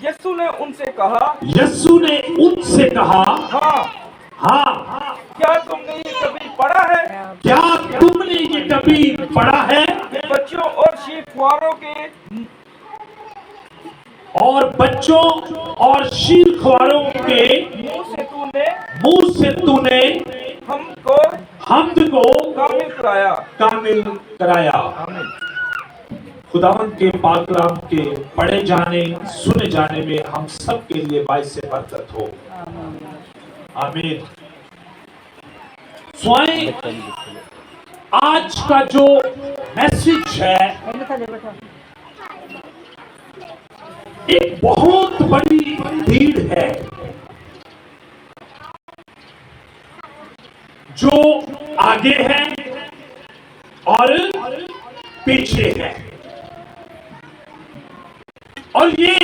यीशु ने उनसे कहा, यीशु ने उनसे कहा, हाँ, हाँ, क्या तुमने ये कभी पढ़ा है क्या तुमने ये कभी पढ़ा है कि बच्चों और शीखवारों के और शीलख्वारों के मुंह से तूने हमको कामिल कराया। आमीन। खुदावंद के पाक कलाम के पढ़े जाने सुने जाने में हम सब के लिए बाइस से बरकत हो। आमीन। स्वयं आज का जो मैसेज है एक बहुत बड़ी भीड़ है जो आगे है और पीछे है, और ये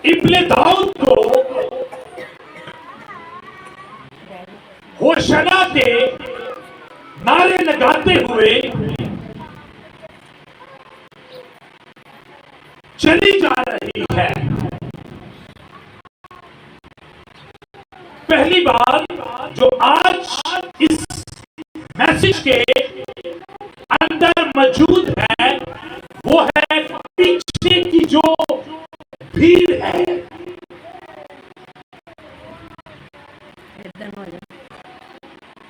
इब्ने दाऊद को होशना के नारे लगाते हुए चली जा रही है। पहली बात जो आज इस मैसेज के अंदर मौजूद है वो है पीछे की जो भीड़ है।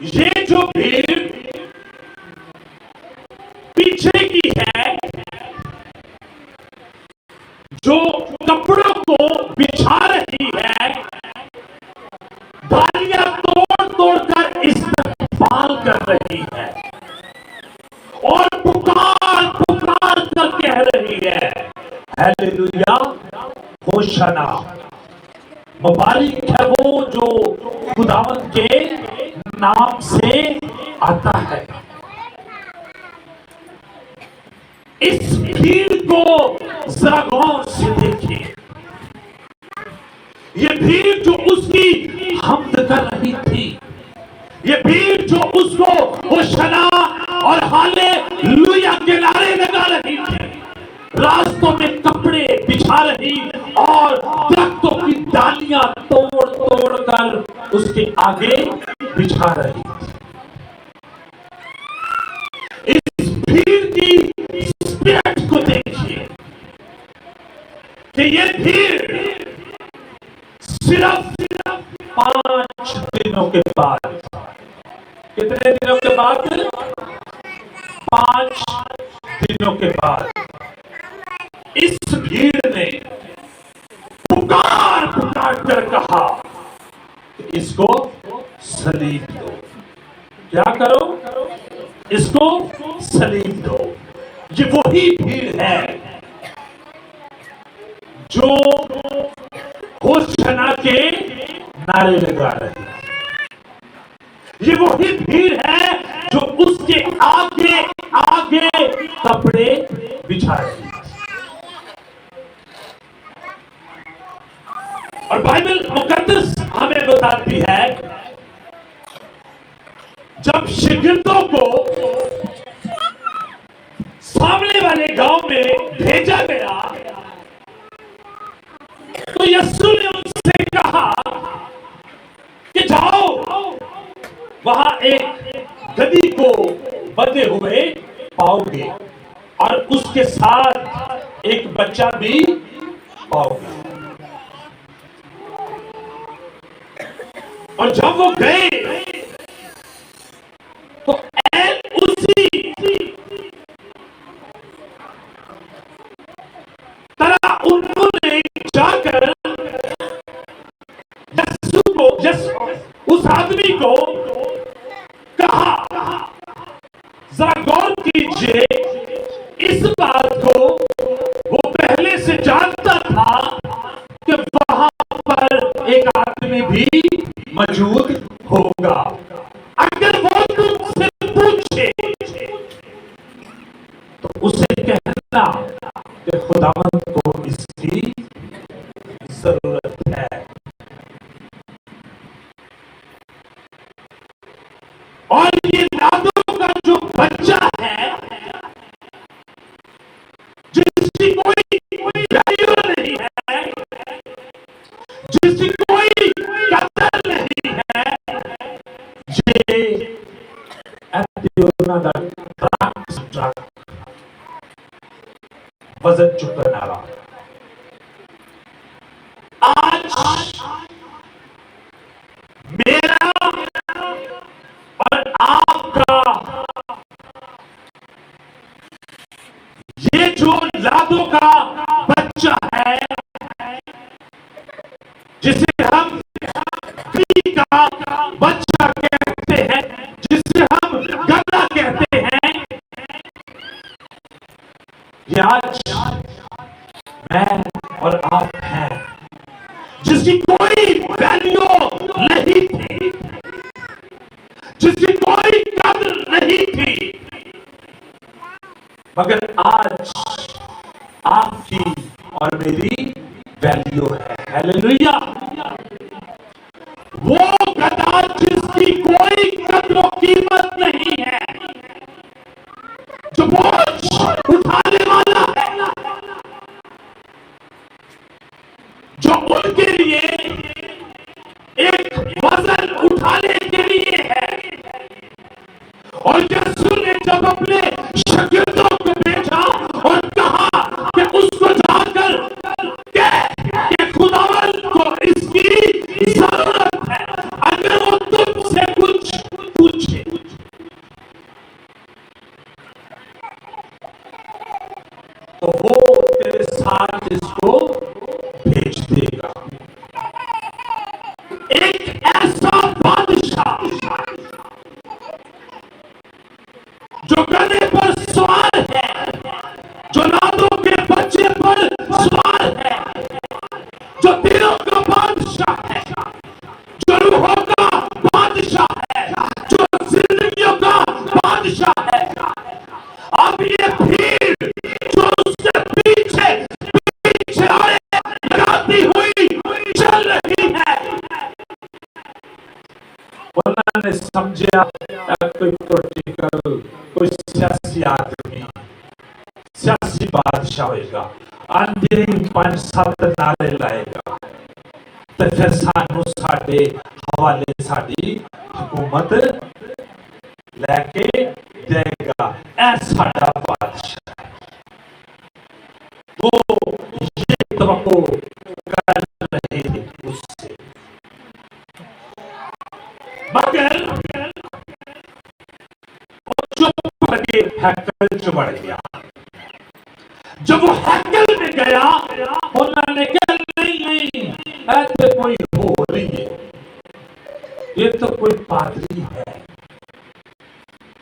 ये जो भीड़ पीछे की है, जो कपड़ों को बिछा रही है, डालियां तोड़ तोड़ कर इस्तेमाल कर रही है और पुकार पुकार कर कह रही है, हालेलुया, होशाना। मुबारक है वो जो खुदावंद के नाम से आता है। इस भीड़ को जरा गौर से देखिए। ये भीड़ जो उसकी हमद कर रही थी, ये भीड़ जो उसको होशाना और हालेलुया के नारे लगा रही थी, रास्तों में कपड़े बिछा रही और दरख्तों की डालियां तोड़ तोड़ कर उसके आगे बिछा रही थी। इस भीड़ की स्पिरिट को देखिए कि ये भीड़ सिर्फ 5 दिनों के बाद, कितने दिनों के बाद? 5 दिनों के बाद इस भीड़ ने पुकार पुकार कर कहा कि इसको सलीब दो। क्या करो? इसको सलीब दो। ये वही भीड़ है जो होशना के नारे लगा रही है। ये वही भीड़ है जो उसके आगे आगे कपड़े बिछा रही है। और बाइबल मुकद्दस हमें बताती है जब शिगिर्दों को सामने वाले गांव में भेजा गया तो यीशु ने उनसे कहा कि जाओ, वहां एक गधी को बंधे हुए पाओगे और उसके साथ एक बच्चा भी पाओगे। और जब वो गए तो उसी तरह उन्होंने जाकर यीशु को, उस आदमी को कहा, जरा गौर कीजिए, इस बात को वो पहले से जानता था कि वहां पर एक आदमी भी मौजूद होगा। अगर वो तुमसे पूछे तो उसे कहना कि खुदावंद को इसकी जरूरत है। और ये लादों का जो बच्चा है जिसकी वजन चुकने वाला। आज मेरा और आपका ये जो लादों का बच्चा है, जिसे हम कली का बच्चा कहते हैं, जिसे हम गधा कहते हैं, ये आज मैं और आप हैं, जिसकी कोई वैल्यू नहीं थी, जिसकी कोई कदर नहीं थी, मगर आज आपकी और मेरी वैल्यू है। हालेलुया। वो गधा जिसकी कोई कदर कीमत नहीं है, जो बोझ उठाने वाला है, जो उनके लिए एक वजन उठाने के लिए है। और यीशु ने जब अपने शागिर्दों को भेजा और कहा कि उसको जाकर कि खुदावंद को इसकी जरूरत है, अगर वो तुमसे कुछ पूछे तो वो तेरे साथ इसको भेज देगा। एक ऐसा बादशाह जो गधे पर सवार है, जो लादों के बच्चे पर सवार है, जो दिलों का बादशाह है, जो रूहों का बादशाह है, जो जिंदगियों का बादशाह है। अब ये भीड़ जो उसके पीछे पीछे आए लगाती हुई चल रही है, उन्होंने समझा कोई पॉलिटिकल, कोई सियासी आदमी, सियासी बादशाह होगा, आंधी 5-7 नारे लाएगा, तो फिर सानू साडे हवाले साडी हुकूमत लेके देगा। ऐसा बादशाह वो ये तवक्को कर रहे थे उससे, मगर चुप करके हैकल च बढ़ गया। जब वो हैकल में गया, उन्होंने कहा नहीं, ऐसे कोई हो रही है, ये तो कोई पादरी है,